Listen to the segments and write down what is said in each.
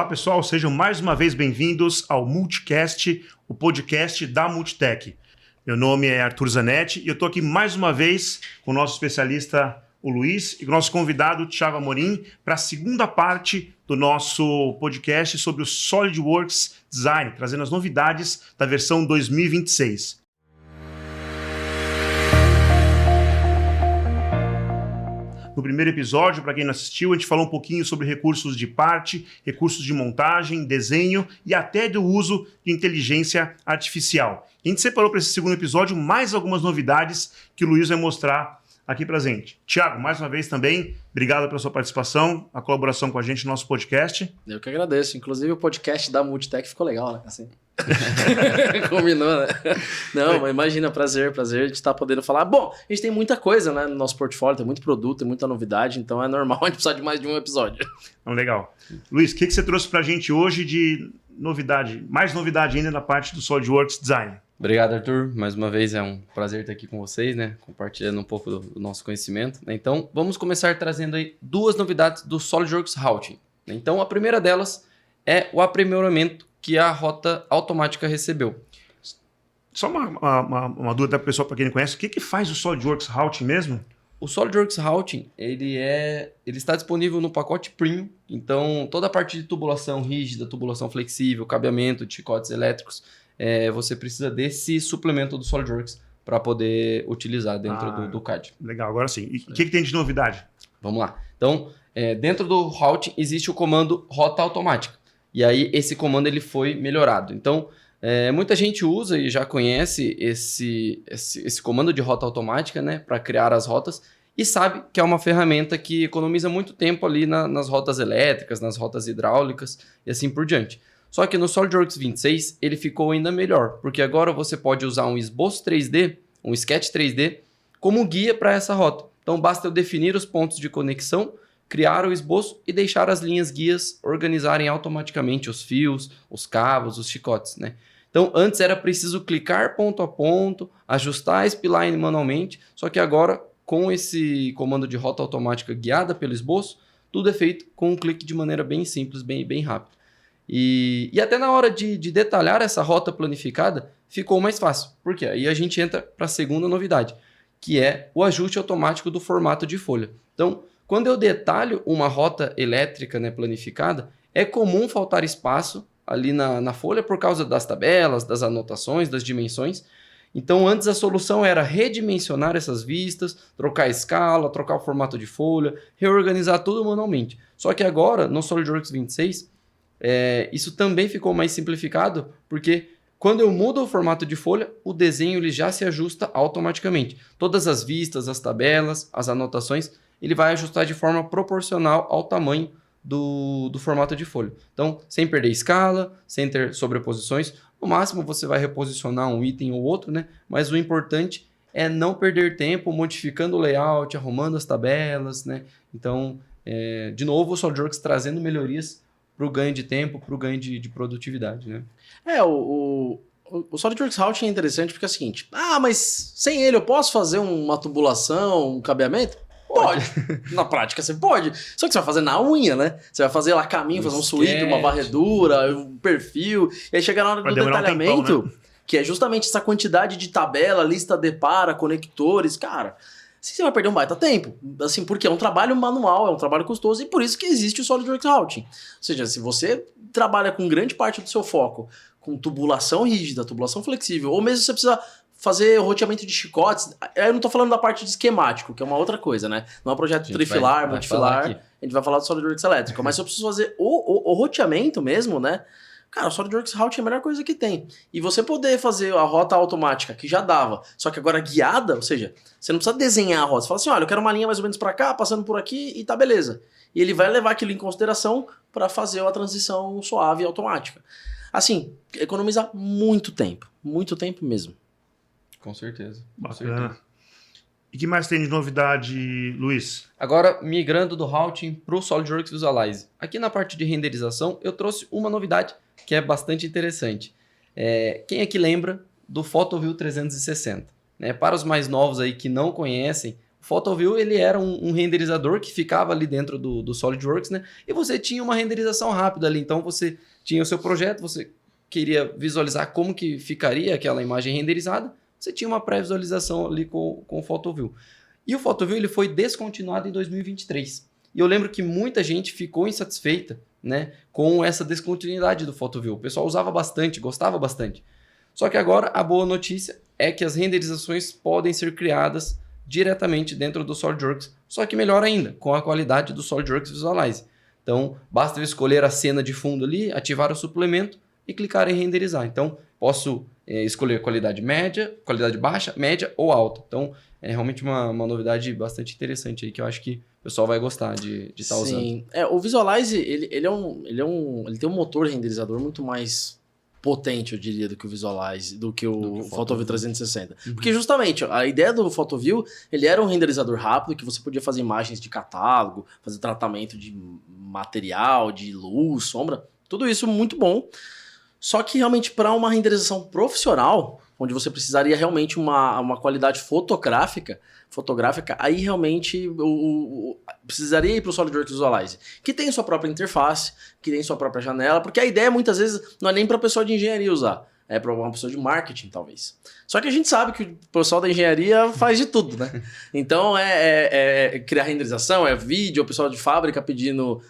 Olá pessoal, sejam mais uma vez bem-vindos ao Multicast, o podcast da Multitech. Meu nome é Arthur Zanetti e eu estou aqui mais uma vez com o nosso especialista, o Luiz, e com o nosso convidado, Thiago Amorim, para a segunda parte do nosso podcast sobre o SolidWorks Design, trazendo as novidades da versão 2026. No primeiro episódio, para quem não assistiu, a gente falou um pouquinho sobre recursos de parte, recursos de montagem, desenho e até do uso de inteligência artificial. A gente separou para esse segundo episódio mais algumas novidades que o Luiz vai mostrar aqui pra gente. Thiago, mais uma vez também, obrigado pela sua participação, a colaboração com a gente no nosso podcast. Eu que agradeço. Inclusive o podcast da Multitech ficou legal, né? Assim. Combinou, né? Não, mas imagina, prazer a gente estar podendo falar. Bom, a gente tem muita coisa, né, no nosso portfólio, tem muito produto, tem muita novidade, então é normal a gente precisar de mais de um episódio. Então, legal. Luiz, o que você trouxe pra gente hoje de novidade, mais novidade ainda na parte do SolidWorks Design? Obrigado, Arthur. Mais uma vez é um prazer estar aqui com vocês, né? Compartilhando um pouco do nosso conhecimento. Então, vamos começar trazendo aí duas novidades do SolidWorks Routing. Então, a primeira delas é o aprimoramento que a rota automática recebeu. Só uma dúvida para o pessoal, para quem não conhece, o que faz o SolidWorks Routing mesmo? O SolidWorks Routing, ele está disponível no pacote Premium. Então, toda a parte de tubulação rígida, tubulação flexível, cabeamento de chicotes elétricos, você precisa desse suplemento do SolidWorks para poder utilizar dentro do CAD. Legal, agora sim. E o que tem de novidade? Vamos lá. Então, dentro do Routing existe o comando rota automática. E aí esse comando ele foi melhorado. Então, muita gente usa e já conhece esse comando de rota automática, né, para criar as rotas e sabe que é uma ferramenta que economiza muito tempo ali nas rotas elétricas, nas rotas hidráulicas e assim por diante. Só que no SolidWorks 26 ele ficou ainda melhor, porque agora você pode usar um esboço 3D, um sketch 3D, como guia para essa rota. Então basta eu definir os pontos de conexão, criar o esboço e deixar as linhas guias organizarem automaticamente os fios, os cabos, os chicotes, né? Então antes era preciso clicar ponto a ponto, ajustar a spline manualmente, só que agora com esse comando de rota automática guiada pelo esboço, tudo é feito com um clique de maneira bem simples, bem rápido. E até na hora de detalhar essa rota planificada, ficou mais fácil. Por quê? Aí a gente entra para a segunda novidade, que é o ajuste automático do formato de folha. Então, quando eu detalho uma rota elétrica, né, planificada, é comum faltar espaço ali na folha por causa das tabelas, das anotações, das dimensões. Então, antes a solução era redimensionar essas vistas, trocar a escala, trocar o formato de folha, reorganizar tudo manualmente. Só que agora, no SolidWorks 26, isso também ficou mais simplificado, porque quando eu mudo o formato de folha, o desenho ele já se ajusta automaticamente. Todas as vistas, as tabelas, as anotações, ele vai ajustar de forma proporcional ao tamanho do formato de folha. Então, sem perder escala, sem ter sobreposições, no máximo você vai reposicionar um item ou outro, né? Mas o importante é não perder tempo modificando o layout, arrumando as tabelas, né? Então, de novo, o SolidWorks trazendo melhorias para o ganho de tempo, para o ganho de produtividade, né? O SolidWorks Routing é interessante porque é o seguinte, mas sem ele eu posso fazer uma tubulação, um cabeamento? Pode. Na prática você pode. Só que você vai fazer na unha, né? Você vai fazer lá caminho, fazer um sweep, uma varredura, um perfil. E aí chega na hora do detalhamento, tempão, né? Que é justamente essa quantidade de tabela, lista de para, conectores. Cara, você vai perder um baita tempo. Assim, porque é um trabalho manual, é um trabalho custoso e por isso que existe o SolidWorks Routing. Ou seja, se você trabalha com grande parte do seu foco com tubulação rígida, tubulação flexível, ou mesmo você precisa fazer roteamento de chicotes. Eu não tô falando da parte de esquemático, que é uma outra coisa, né? Não é um projeto trifilar, multifilar. A gente vai falar do SolidWorks elétrico. Mas se eu preciso fazer o roteamento mesmo, né? Cara, o SolidWorks Routing é a melhor coisa que tem. E você poder fazer a rota automática, que já dava, só que agora guiada, ou seja, você não precisa desenhar a rota. Você fala assim, olha, eu quero uma linha mais ou menos pra cá, passando por aqui e tá beleza. E ele vai levar aquilo em consideração para fazer a transição suave e automática. Assim, economiza muito tempo mesmo. Com certeza. Bacana. E o que mais tem de novidade, Luiz? Agora, migrando do Routing para o SolidWorks Visualize. Aqui na parte de renderização, eu trouxe uma novidade que é bastante interessante. Quem aqui lembra do PhotoView 360? Para os mais novos aí que não conhecem, O PhotoView, ele era um renderizador que ficava ali dentro do SolidWorks, né? E você tinha uma renderização rápida ali. Então, você tinha o seu projeto, você queria visualizar como que ficaria aquela imagem renderizada, você tinha uma pré-visualização ali com o PhotoView. E o PhotoView ele foi descontinuado em 2023. E eu lembro que muita gente ficou insatisfeita, né, com essa descontinuidade do PhotoView. O pessoal usava bastante, gostava bastante. Só que agora a boa notícia é que as renderizações podem ser criadas diretamente dentro do SolidWorks, só que melhor ainda, com a qualidade do SolidWorks Visualize. Então, basta eu escolher a cena de fundo ali, ativar o suplemento e clicar em renderizar. Então, posso escolher qualidade média, qualidade baixa, média ou alta. Então, é realmente uma novidade bastante interessante aí que eu acho que o pessoal vai gostar de estar usando. Sim, o Visualize, ele tem um motor renderizador muito mais potente, eu diria, do que o Visualize, do que o PhotoView 360. Porque justamente, a ideia do PhotoView, ele era um renderizador rápido que você podia fazer imagens de catálogo, fazer tratamento de material, de luz, sombra, tudo isso muito bom. Só que realmente para uma renderização profissional, onde você precisaria realmente uma qualidade fotográfica, aí realmente precisaria ir para o SolidWorks Visualize, que tem sua própria interface, que tem sua própria janela, porque a ideia muitas vezes não é nem para a pessoa de engenharia usar, é para uma pessoa de marketing talvez. Só que a gente sabe que o pessoal da engenharia faz de tudo, né? Então criar renderização, é vídeo, o pessoal de fábrica pedindo...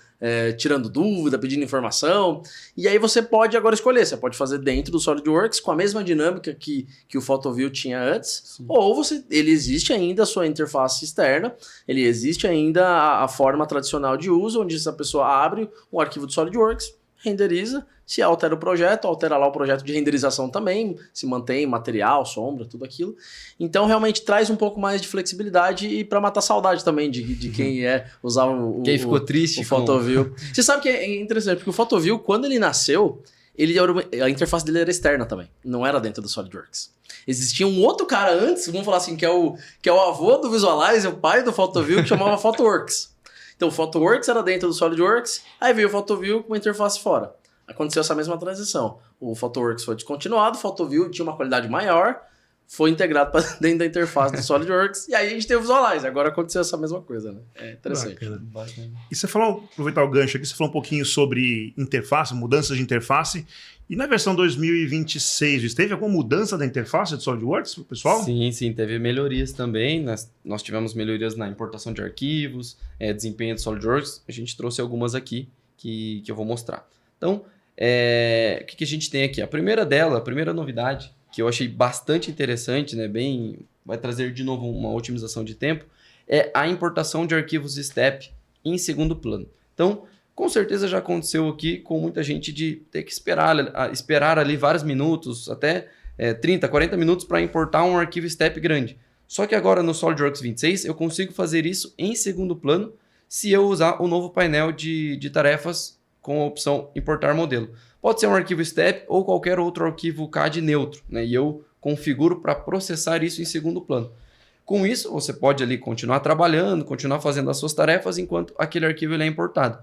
tirando dúvida, pedindo informação, e aí você pode agora escolher, você pode fazer dentro do SolidWorks com a mesma dinâmica que o PhotoView tinha antes, sim, ou ele existe ainda a sua interface externa, ele existe ainda a forma tradicional de uso, onde essa pessoa abre um arquivo do SolidWorks, renderiza, se altera o projeto, altera lá o projeto de renderização também, se mantém material, sombra, tudo aquilo. Então, realmente traz um pouco mais de flexibilidade e para matar saudade também de quem usava quem ficou triste o PhotoView. Você sabe que é interessante, porque o PhotoView, quando ele nasceu, a interface dele era externa também, não era dentro do SolidWorks. Existia um outro cara antes, vamos falar assim, que é o avô do Visualize, o pai do PhotoView, que chamava PhotoWorks. Então, o PhotoWorks era dentro do SolidWorks, aí veio o PhotoView com uma interface fora. Aconteceu essa mesma transição. O PhotoWorks foi descontinuado, o PhotoView tinha uma qualidade maior, foi integrado para dentro da interface do SolidWorks, e aí a gente tem o Visualize. Agora aconteceu essa mesma coisa, né? É interessante. Bacana. E você falou, aproveitar o gancho aqui, você falou um pouquinho sobre interface, mudanças de interface. E na versão 2026, teve alguma mudança da interface do SolidWorks, pessoal? Sim, teve melhorias também. Nós tivemos melhorias na importação de arquivos, desempenho do SolidWorks. A gente trouxe algumas aqui que eu vou mostrar. Então, o que a gente tem aqui? A primeira novidade, que eu achei bastante interessante, né? Vai trazer de novo uma otimização de tempo, é a importação de arquivos STEP em segundo plano. Então, com certeza já aconteceu aqui com muita gente de ter que esperar ali vários minutos, até 30, 40 minutos para importar um arquivo STEP grande. Só que agora no SolidWorks 26 eu consigo fazer isso em segundo plano se eu usar o novo painel de tarefas com a opção importar modelo. Pode ser um arquivo STEP ou qualquer outro arquivo CAD neutro, né? E eu configuro para processar isso em segundo plano. Com isso, você pode ali continuar trabalhando, continuar fazendo as suas tarefas enquanto aquele arquivo ele é importado.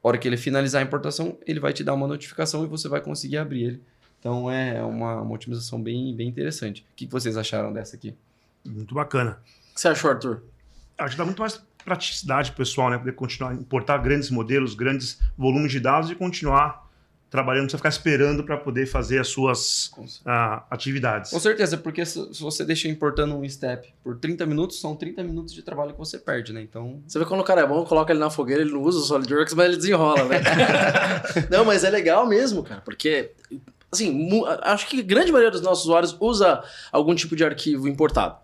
A hora que ele finalizar a importação, ele vai te dar uma notificação e você vai conseguir abrir ele. Então é uma otimização bem interessante. O que vocês acharam dessa aqui? Muito bacana. O que você achou, Arthur? Acho que dá muito mais praticidade pro pessoal, né? Poder continuar, importar grandes modelos, grandes volumes de dados e continuar trabalhando, não precisa ficar esperando para poder fazer as suas atividades. Com certeza, porque se você deixa importando um step por 30 minutos, são 30 minutos de trabalho que você perde, né? Então... Você vê quando o cara é bom, coloca ele na fogueira, ele não usa o SolidWorks, mas ele desenrola, né? Não, mas é legal mesmo, cara, porque... Assim, acho que a grande maioria dos nossos usuários usa algum tipo de arquivo importado.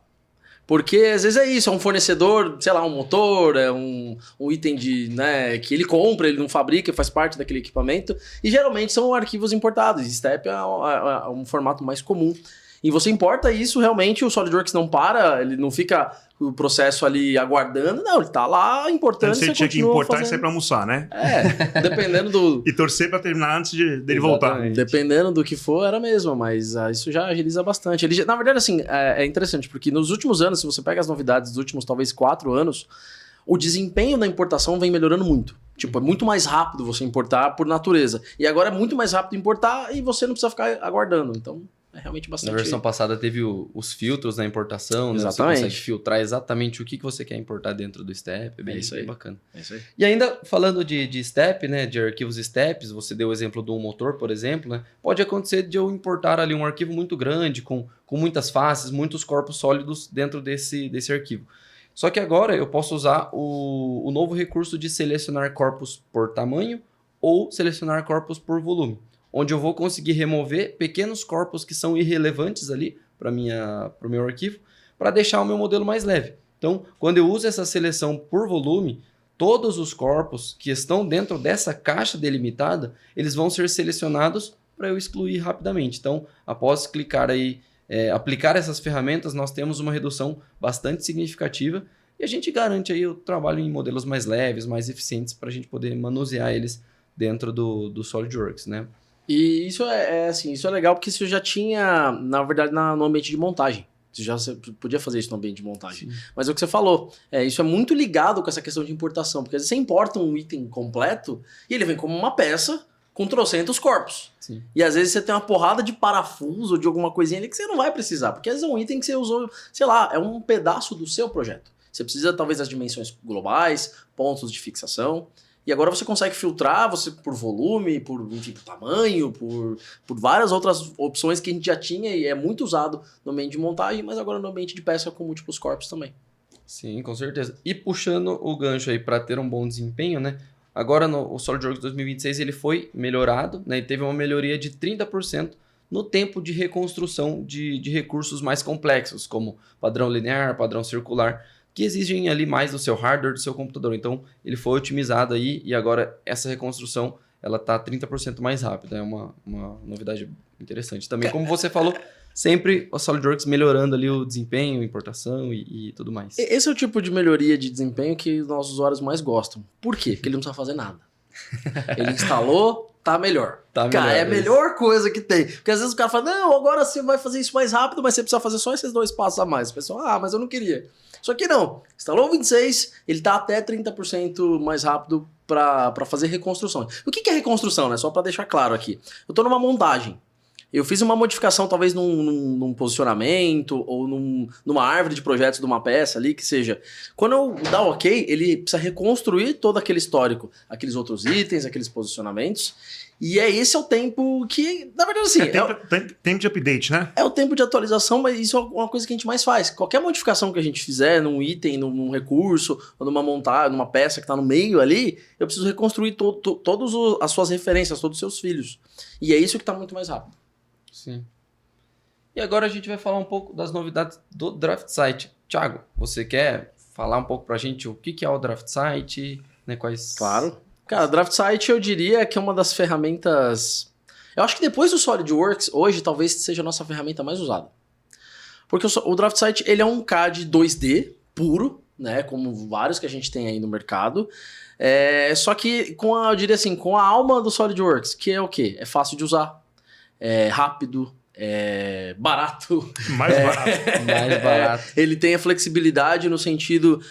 Porque às vezes é isso, é um fornecedor, sei lá, um motor, é um item que ele compra, ele não fabrica, faz parte daquele equipamento. E geralmente são arquivos importados. STEP é um formato mais comum. E você importa isso, realmente o SolidWorks não para, ele não fica o processo ali aguardando, não, ele tá lá importando e você tinha que importar fazendo. E sair pra almoçar, né? Dependendo do... E torcer pra terminar antes dele voltar. Dependendo do que for, era mesmo, mas isso já agiliza bastante. Na verdade, assim, é interessante, porque nos últimos anos, se você pega as novidades dos últimos, talvez, 4 anos, o desempenho da importação vem melhorando muito. Tipo, é muito mais rápido você importar por natureza. E agora é muito mais rápido importar e você não precisa ficar aguardando, então... é realmente Na bastante... versão passada teve os filtros na importação, né? Exatamente. Você consegue filtrar exatamente o que você quer importar dentro do step, é bem, isso aí. bem bacana. É isso aí. E ainda falando de step, né, de arquivos steps, você deu o exemplo do motor, por exemplo, né? Pode acontecer de eu importar ali um arquivo muito grande, com muitas faces, muitos corpos sólidos dentro desse arquivo. Só que agora eu posso usar o novo recurso de selecionar corpos por tamanho ou selecionar corpos por volume, onde eu vou conseguir remover pequenos corpos que são irrelevantes ali para o meu arquivo, para deixar o meu modelo mais leve. Então, quando eu uso essa seleção por volume, todos os corpos que estão dentro dessa caixa delimitada, eles vão ser selecionados para eu excluir rapidamente. Então, após clicar aí, aplicar essas ferramentas, nós temos uma redução bastante significativa e a gente garante aí o trabalho em modelos mais leves, mais eficientes, para a gente poder manusear eles dentro do SolidWorks, né? E isso isso é legal porque isso já tinha, na verdade, no ambiente de montagem. Você podia fazer isso no ambiente de montagem. Sim. Mas é o que você falou, isso é muito ligado com essa questão de importação, porque às vezes você importa um item completo e ele vem como uma peça com trocentos corpos. Sim. E às vezes você tem uma porrada de parafuso ou de alguma coisinha ali que você não vai precisar, porque às vezes é um item que você usou, sei lá, é um pedaço do seu projeto. Você precisa talvez das dimensões globais, pontos de fixação. E agora você consegue filtrar por volume, por tamanho, por várias outras opções que a gente já tinha e é muito usado no ambiente de montagem, mas agora no ambiente de peça com múltiplos corpos também. Sim, com certeza. E puxando o gancho aí para ter um bom desempenho, né? Agora o SolidWorks 2026 ele foi melhorado, né? E teve uma melhoria de 30% no tempo de reconstrução de recursos mais complexos, como padrão linear, padrão circular, que exigem ali mais do seu hardware, do seu computador. Então, ele foi otimizado aí e agora essa reconstrução ela está 30% mais rápida. É uma novidade interessante. Também, como você falou, sempre o SolidWorks melhorando ali o desempenho, importação e tudo mais. Esse é o tipo de melhoria de desempenho que os nossos usuários mais gostam. Por quê? Porque ele não precisa fazer nada. Ele instalou, tá melhor. Cara, é a melhor coisa que tem. Porque às vezes o cara fala, não, agora você vai fazer isso mais rápido, mas você precisa fazer só esses 2 passos a mais. O pessoal, mas eu não queria. Só que não, instalou o 26, ele tá até 30% mais rápido para fazer reconstruções. O que é reconstrução, né? Só para deixar claro aqui. Eu tô numa montagem. Eu fiz uma modificação talvez num posicionamento ou numa árvore de projetos de uma peça ali, que seja. Quando eu dar ok, ele precisa reconstruir todo aquele histórico, aqueles outros itens, aqueles posicionamentos. E esse é o tempo que, na verdade, assim... tempo de update, né? É o tempo de atualização, mas isso é uma coisa que a gente mais faz. Qualquer modificação que a gente fizer num item, num recurso, ou numa montagem, numa peça que está no meio ali, eu preciso reconstruir todas as suas referências, todos os seus filhos. E é isso que está muito mais rápido. Sim. E agora a gente vai falar um pouco das novidades do Draft Site. Thiago, você quer falar um pouco pra gente o que é o Draft Site? Né, quais... Claro. Cara, Draft Site eu diria que é uma das ferramentas... Eu acho que depois do SolidWorks, hoje talvez seja a nossa ferramenta mais usada. Porque o Draft Site ele é um CAD 2D puro, né, como vários que a gente tem aí no mercado. Só que eu diria assim, com a alma do SolidWorks, que é o quê? É fácil de usar. É rápido, é barato. Mais barato. Mais barato. Ele tem a flexibilidade no sentido...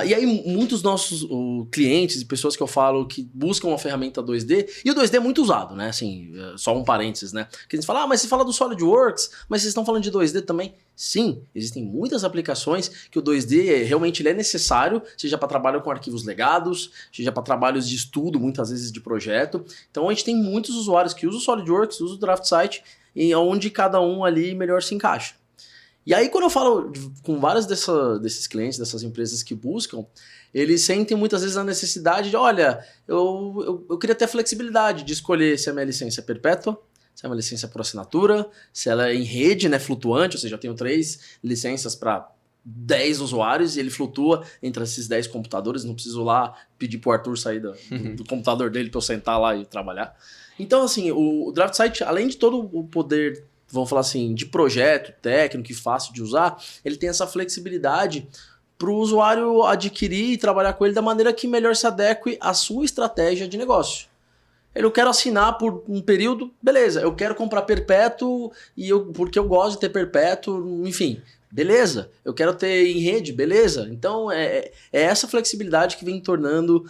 e aí muitos nossos clientes e pessoas que eu falo que buscam uma ferramenta 2D, e o 2D é muito usado, né? Assim, só um parênteses, né? Que eles falam, mas você fala do SolidWorks, mas vocês estão falando de 2D também? Sim, existem muitas aplicações que o 2D realmente ele é necessário, seja para trabalho com arquivos legados, seja para trabalhos de estudo, muitas vezes de projeto. Então a gente tem muitos usuários que usam o SolidWorks, usam o Draft Site, e onde cada um ali melhor se encaixa. E aí quando eu falo com vários desses clientes, dessas empresas que buscam, eles sentem muitas vezes a necessidade de, olha, eu queria ter a flexibilidade de escolher se a minha licença é perpétua, se é uma licença por assinatura, se ela é em rede, né, flutuante, ou seja, eu tenho 3 licenças para 10 usuários e ele flutua entre esses 10 computadores, não preciso lá pedir pro Arthur sair do computador dele para eu sentar lá e trabalhar. Então, assim, o Draft Site, além de todo o poder, vamos falar assim, de projeto, técnico e fácil de usar, ele tem essa flexibilidade para o usuário adquirir e trabalhar com ele da maneira que melhor se adeque à sua estratégia de negócio. Eu quero assinar por um período, beleza, eu quero comprar perpétuo porque eu gosto de ter perpétuo, enfim. Beleza. Eu quero ter em rede, beleza. Então, é essa flexibilidade que vem tornando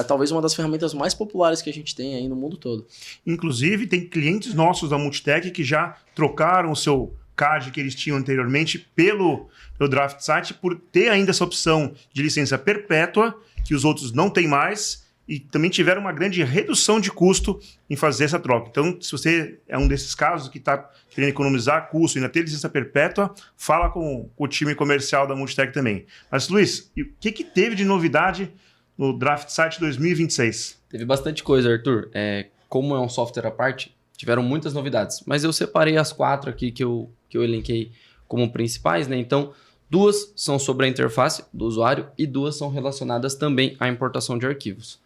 talvez uma das ferramentas mais populares que a gente tem aí no mundo todo. Inclusive, tem clientes nossos da Multitech que já trocaram o seu CAD que eles tinham anteriormente pelo Draft Site por ter ainda essa opção de licença perpétua, que os outros não têm mais, e também tiveram uma grande redução de custo em fazer essa troca. Então, se você é um desses casos que está querendo economizar custo e ainda ter licença perpétua, fala com o time comercial da Multitech também. Mas, Luiz, e o que teve de novidade no Draft Site 2026? Teve bastante coisa, Arthur. Como é um software à parte, tiveram muitas novidades, mas eu separei as 4 aqui que eu elenquei como principais, né? Então, 2 são sobre a interface do usuário e 2 são relacionadas também à importação de arquivos.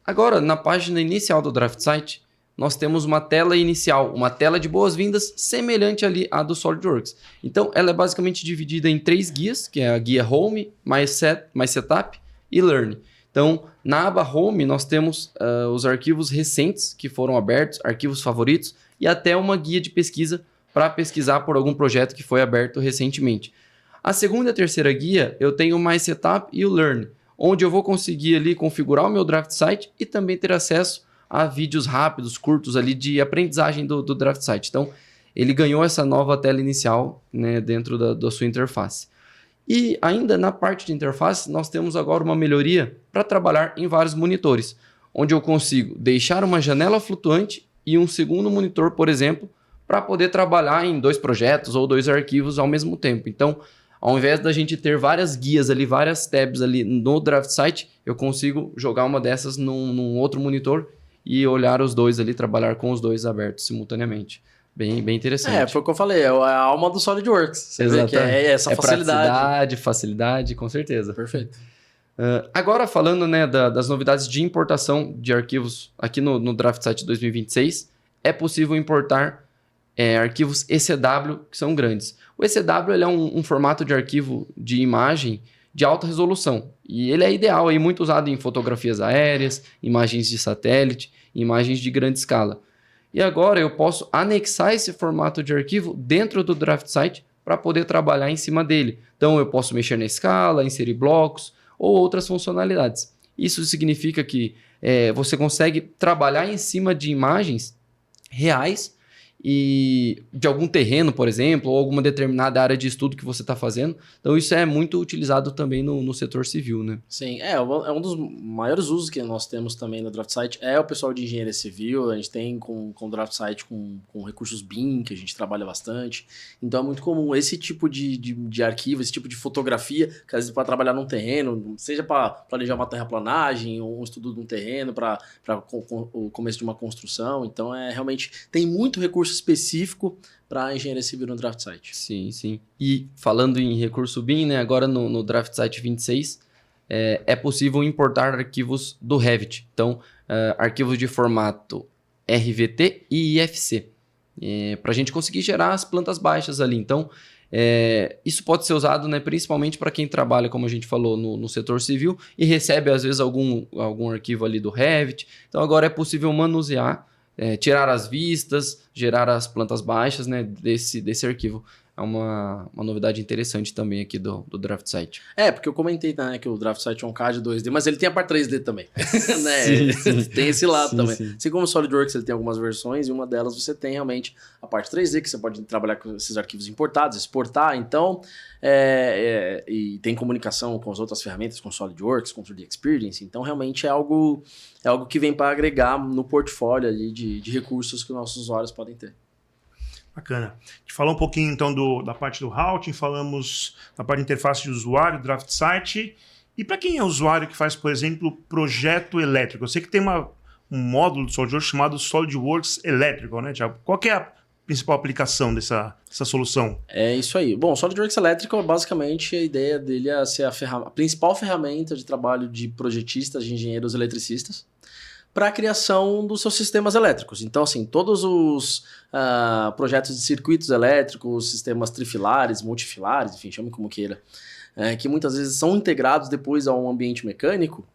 Agora, na página inicial do Draft Site, nós temos uma tela inicial, uma tela de boas-vindas semelhante ali à do SolidWorks. Então, ela é basicamente dividida em 3 guias, que é a guia Home, My Setup e Learn. Então, na aba Home, nós temos os arquivos recentes que foram abertos, arquivos favoritos, e até uma guia de pesquisa para pesquisar por algum projeto que foi aberto recentemente. A segunda e a terceira guia, eu tenho o My Setup e o Learn, onde eu vou conseguir ali configurar o meu Draft Site e também ter acesso a vídeos rápidos, curtos ali de aprendizagem do Draft Site. Então, ele ganhou essa nova tela inicial, né, dentro da sua interface. E ainda na parte de interface, nós temos agora uma melhoria para trabalhar em vários monitores, onde eu consigo deixar uma janela flutuante e um segundo monitor, por exemplo, para poder trabalhar em 2 projetos ou 2 arquivos ao mesmo tempo. Então, ao invés da gente ter várias guias ali, várias tabs ali no Draft Site, eu consigo jogar uma dessas num outro monitor e olhar os 2 ali, trabalhar com os 2 abertos simultaneamente. Bem interessante. Foi o que eu falei, é a alma do SolidWorks. Você vê que é essa facilidade. Facilidade, com certeza. Perfeito. Agora falando, né, das novidades de importação de arquivos aqui no Draft Site 2026, é possível importar arquivos ECW que são grandes. O ECW ele é um formato de arquivo de imagem de alta resolução e ele é ideal, muito usado em fotografias aéreas, imagens de satélite, imagens de grande escala. E agora eu posso anexar esse formato de arquivo dentro do Draft Site para poder trabalhar em cima dele. Então eu posso mexer na escala, inserir blocos ou outras funcionalidades. Isso significa que você consegue trabalhar em cima de imagens reais e de algum terreno, por exemplo, ou alguma determinada área de estudo que você está fazendo. Então, isso é muito utilizado também no setor civil, né? Sim, é um dos maiores usos que nós temos também no Draft Site é o pessoal de engenharia civil. A gente tem com o Draft Site com recursos BIM, que a gente trabalha bastante. Então, é muito comum esse tipo de arquivo, esse tipo de fotografia, que às vezes para trabalhar num terreno, seja para planejar uma terraplanagem, ou um estudo de um terreno, para o começo de uma construção. Então, realmente tem muito recurso específico para a engenharia civil no Draft Site. Sim, sim. E falando em recurso BIM, né, agora no Draft Site 26, é possível importar arquivos do Revit. Então, arquivos de formato RVT e IFC, para a gente conseguir gerar as plantas baixas ali. Então, isso pode ser usado, né, principalmente para quem trabalha, como a gente falou, no setor civil e recebe, às vezes, algum arquivo ali do Revit. Então, agora é possível manusear, tirar as vistas, gerar as plantas baixas, né, desse arquivo. É uma novidade interessante também aqui do Draft Site. Porque eu comentei, né, que o Draft Site é um CAD 2D, mas ele tem a parte 3D também. Né? Sim. Tem esse lado também. Sim. Assim como o SolidWorks ele tem algumas versões, e uma delas você tem realmente a parte 3D, que você pode trabalhar com esses arquivos importados, exportar. Então, e tem comunicação com as outras ferramentas, com o SolidWorks, com o 3D Experience. Então, realmente é algo que vem para agregar no portfólio ali de recursos que os nossos usuários podem ter. Bacana. A gente falou um pouquinho então da parte do routing, falamos da parte de interface de usuário, Draft Site. E para quem é usuário que faz, por exemplo, projeto elétrico? Eu sei que tem um módulo do SolidWorks chamado SolidWorks Electrical, né, Thiago? Qual que é a principal aplicação dessa solução? É isso aí. Bom, o SolidWorks Electrical, basicamente, a ideia dele é ser a principal ferramenta de trabalho de projetistas, de engenheiros eletricistas, para a criação dos seus sistemas elétricos. Então, assim, todos os projetos de circuitos elétricos, sistemas trifilares, multifilares, enfim, chame como queira, que muitas vezes são integrados depois a um ambiente mecânico,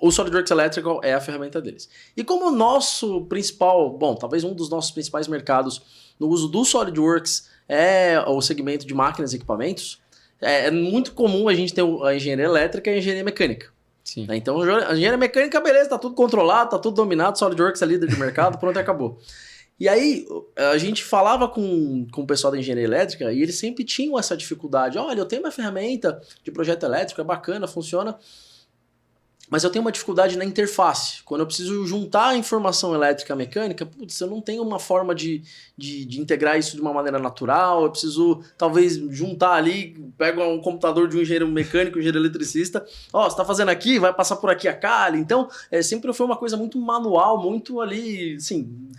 o SolidWorks Electrical é a ferramenta deles. E como o nosso principal, talvez um dos nossos principais mercados no uso do SolidWorks é o segmento de máquinas e equipamentos, é muito comum a gente ter a engenharia elétrica e a engenharia mecânica. Sim. Né? Então, a engenharia mecânica, beleza, tá tudo controlado, tá tudo dominado, SolidWorks é líder de mercado, pronto, e acabou. E aí, a gente falava com o pessoal da engenharia elétrica e eles sempre tinham essa dificuldade. Olha, eu tenho uma ferramenta de projeto elétrico, é bacana, funciona, mas eu tenho uma dificuldade na interface. Quando eu preciso juntar a informação elétrica e mecânica, putz, eu não tenho uma forma de integrar isso de uma maneira natural, eu preciso, talvez, juntar ali, pego um computador de um engenheiro mecânico, um engenheiro eletricista, você está fazendo aqui, vai passar por aqui a calha. Então, sempre foi uma coisa muito manual, muito ali, assim,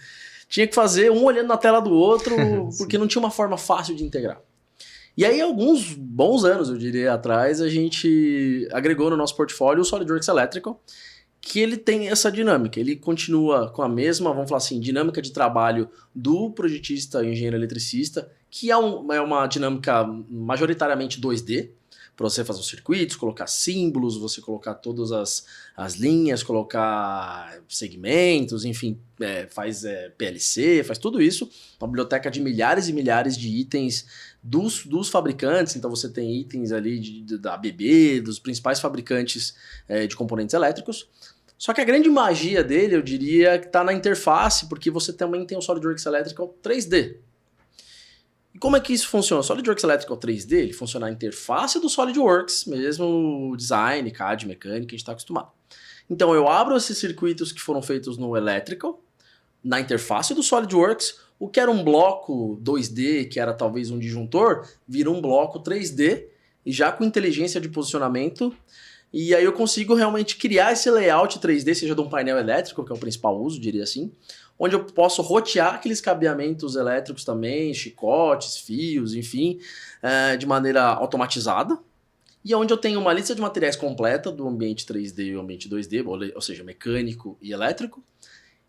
tinha que fazer um olhando na tela do outro, porque não tinha uma forma fácil de integrar. E aí, alguns bons anos, eu diria, atrás, a gente agregou no nosso portfólio o SolidWorks Electrical, que ele tem essa dinâmica. Ele continua com a mesma, vamos falar assim, dinâmica de trabalho do projetista e engenheiro eletricista, que é uma dinâmica majoritariamente 2D, para você fazer os circuitos, colocar símbolos, você colocar todas as linhas, colocar segmentos, enfim, faz PLC, faz tudo isso. Uma biblioteca de milhares e milhares de itens dos fabricantes, então você tem itens ali da ABB, dos principais fabricantes de componentes elétricos. Só que a grande magia dele, eu diria, que está na interface, porque você também tem o SolidWorks Electrical 3D. E como é que isso funciona? O SolidWorks Electrical 3D, ele funciona na interface do SolidWorks, mesmo design, CAD, mecânica, a gente está acostumado. Então eu abro esses circuitos que foram feitos no Electrical, na interface do SolidWorks, o que era um bloco 2D, que era talvez um disjuntor, vira um bloco 3D, e já com inteligência de posicionamento, e aí eu consigo realmente criar esse layout 3D, seja de um painel elétrico, que é o principal uso, diria assim, onde eu posso rotear aqueles cabeamentos elétricos também, chicotes, fios, enfim, de maneira automatizada. E onde eu tenho uma lista de materiais completa do ambiente 3D e o ambiente 2D, ou seja, mecânico e elétrico.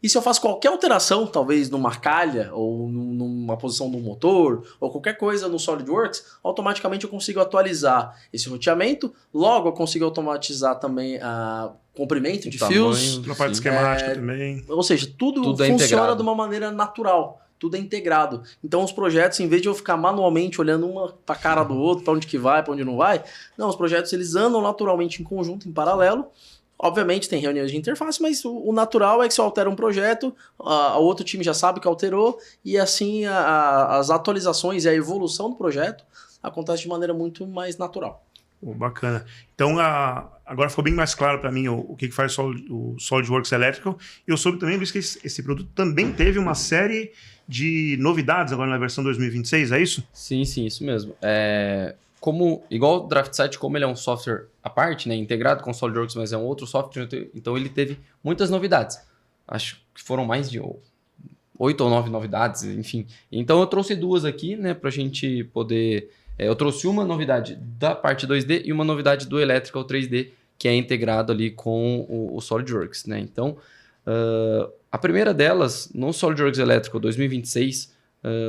E se eu faço qualquer alteração, talvez numa calha, ou numa posição do motor, ou qualquer coisa no SolidWorks, automaticamente eu consigo atualizar esse roteamento, logo eu consigo automatizar também o comprimento de fios. Na parte esquemática também. Ou seja, tudo funciona de uma maneira natural, tudo é integrado. Então os projetos, em vez de eu ficar manualmente olhando uma para a cara do outro, para onde que vai, para onde não vai, não, os projetos eles andam naturalmente em conjunto, em paralelo. Obviamente tem reuniões de interface, mas o natural é que se eu altera um projeto, o outro time já sabe que alterou, e assim as atualizações e a evolução do projeto acontece de maneira muito mais natural. Bacana. Então, agora ficou bem mais claro para mim o que faz o SolidWorks Electrical. E eu soube também, visto que esse produto também teve uma série de novidades agora na versão 2026, é isso? Sim, isso mesmo. Igual o DraftSight, como ele é um software à parte, né, integrado com o SolidWorks, mas é um outro software, então ele teve muitas novidades. Acho que foram mais de 8 ou 9 novidades, enfim. Então eu trouxe duas aqui, né, para a gente poder... eu trouxe uma novidade da parte 2D e uma novidade do Electrical 3D, que é integrado ali com o SolidWorks, né? Então, a primeira delas, no SolidWorks Electrical 2026,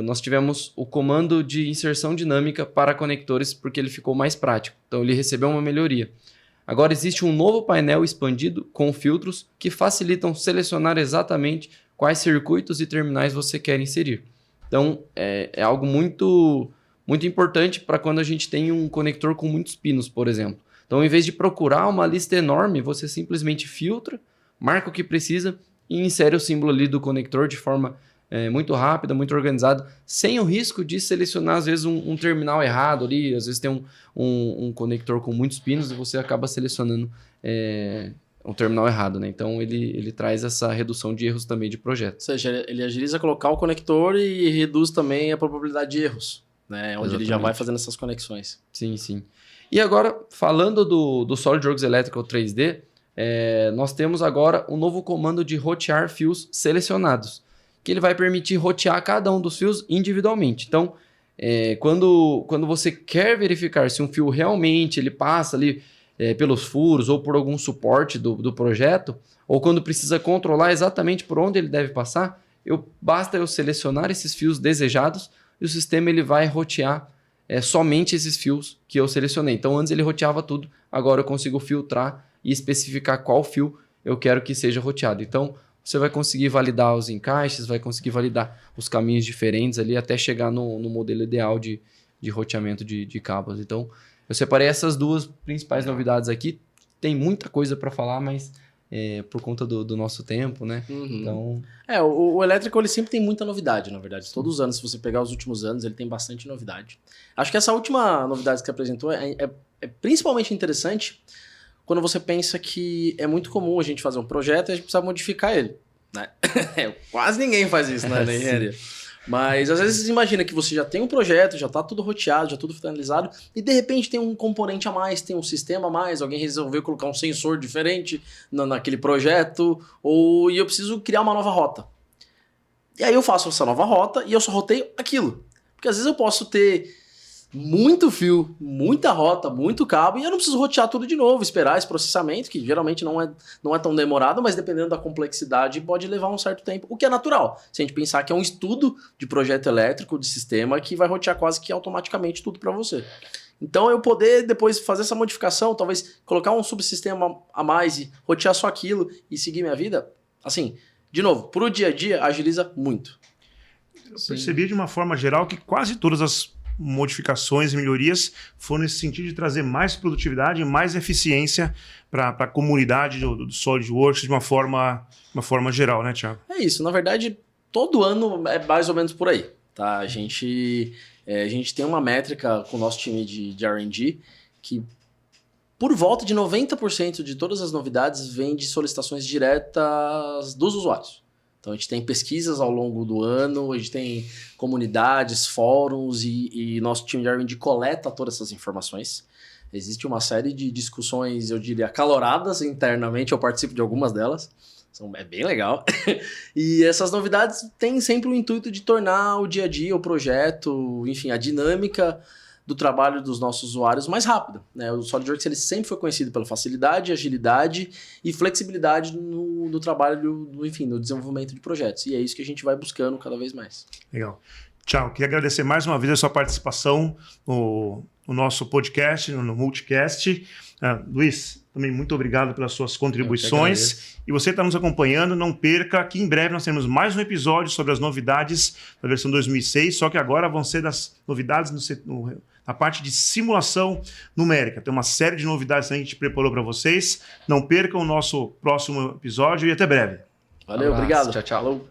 nós tivemos o comando de inserção dinâmica para conectores, porque ele ficou mais prático. Então, ele recebeu uma melhoria. Agora, existe um novo painel expandido com filtros que facilitam selecionar exatamente quais circuitos e terminais você quer inserir. Então, é algo muito importante para quando a gente tem um conector com muitos pinos, por exemplo. Então, em vez de procurar uma lista enorme, você simplesmente filtra, marca o que precisa e insere o símbolo ali do conector de forma muito rápida, muito organizada, sem o risco de selecionar, às vezes, um terminal errado ali. Às vezes tem um conector com muitos pinos e você acaba selecionando um terminal errado, né? Então, ele traz essa redução de erros também de projeto. Ou seja, ele agiliza colocar o conector e reduz também a probabilidade de erros, né? Onde ele já vai fazendo essas conexões. Sim. E agora, falando do SolidWorks Electrical 3D, nós temos agora um novo comando de rotear fios selecionados, que ele vai permitir rotear cada um dos fios individualmente. Então, quando você quer verificar se um fio realmente ele passa ali pelos furos ou por algum suporte do projeto, ou quando precisa controlar exatamente por onde ele deve passar, basta eu selecionar esses fios desejados e o sistema ele vai rotear somente esses fios que eu selecionei. Então, antes ele roteava tudo, agora eu consigo filtrar e especificar qual fio eu quero que seja roteado. Então, você vai conseguir validar os encaixes, vai conseguir validar os caminhos diferentes ali até chegar no modelo ideal de roteamento de cabos. Então, eu separei essas duas principais novidades aqui. Tem muita coisa para falar, mas por conta do nosso tempo, né? Então... o elétrico ele sempre tem muita novidade, na verdade. Todos os anos, se você pegar os últimos anos, ele tem bastante novidade. Acho que essa última novidade que você apresentou é principalmente interessante quando você pensa que é muito comum a gente fazer um projeto e a gente precisa modificar ele, né? Quase ninguém faz isso, né, na engenharia. Mas às vezes você imagina que você já tem um projeto, já está tudo roteado, já tudo finalizado, e de repente tem um componente a mais, tem um sistema a mais, alguém resolveu colocar um sensor diferente naquele projeto, e eu preciso criar uma nova rota. E aí eu faço essa nova rota e eu só roteio aquilo. Porque às vezes eu posso ter muito fio, muita rota, muito cabo, e eu não preciso rotear tudo de novo, esperar esse processamento, que geralmente não é tão demorado, mas dependendo da complexidade pode levar um certo tempo, o que é natural. Se a gente pensar que é um estudo de projeto elétrico, de sistema, que vai rotear quase que automaticamente tudo para você. Então eu poder depois fazer essa modificação, talvez colocar um subsistema a mais e rotear só aquilo e seguir minha vida, assim, de novo, pro dia a dia agiliza muito. Eu percebi de uma forma geral que quase todas as modificações e melhorias foram nesse sentido de trazer mais produtividade e mais eficiência para a comunidade do SolidWorks de uma forma geral, né, Thiago? É isso, na verdade, todo ano é mais ou menos por aí, tá? A gente tem uma métrica com o nosso time de R&D que por volta de 90% de todas as novidades vem de solicitações diretas dos usuários. Então a gente tem pesquisas ao longo do ano, a gente tem comunidades, fóruns e nosso time de R&D coleta todas essas informações. Existe uma série de discussões, eu diria, acaloradas internamente, eu participo de algumas delas. É bem legal. E essas novidades têm sempre o intuito de tornar o dia a dia, o projeto, enfim, a dinâmica do trabalho dos nossos usuários mais rápido, né? O SolidWorks ele sempre foi conhecido pela facilidade, agilidade e flexibilidade no trabalho, enfim, no desenvolvimento de projetos. E é isso que a gente vai buscando cada vez mais. Legal. Tchau. Queria agradecer mais uma vez a sua participação no nosso podcast, no Multicast. Luiz, também muito obrigado pelas suas contribuições. E você está nos acompanhando, não perca que em breve nós teremos mais um episódio sobre as novidades da versão 2006, só que agora vão ser das novidades na parte de simulação numérica. Tem uma série de novidades que a gente preparou para vocês. Não percam o nosso próximo episódio e até breve. Valeu, obrigado. Tchau, tchau. Falou.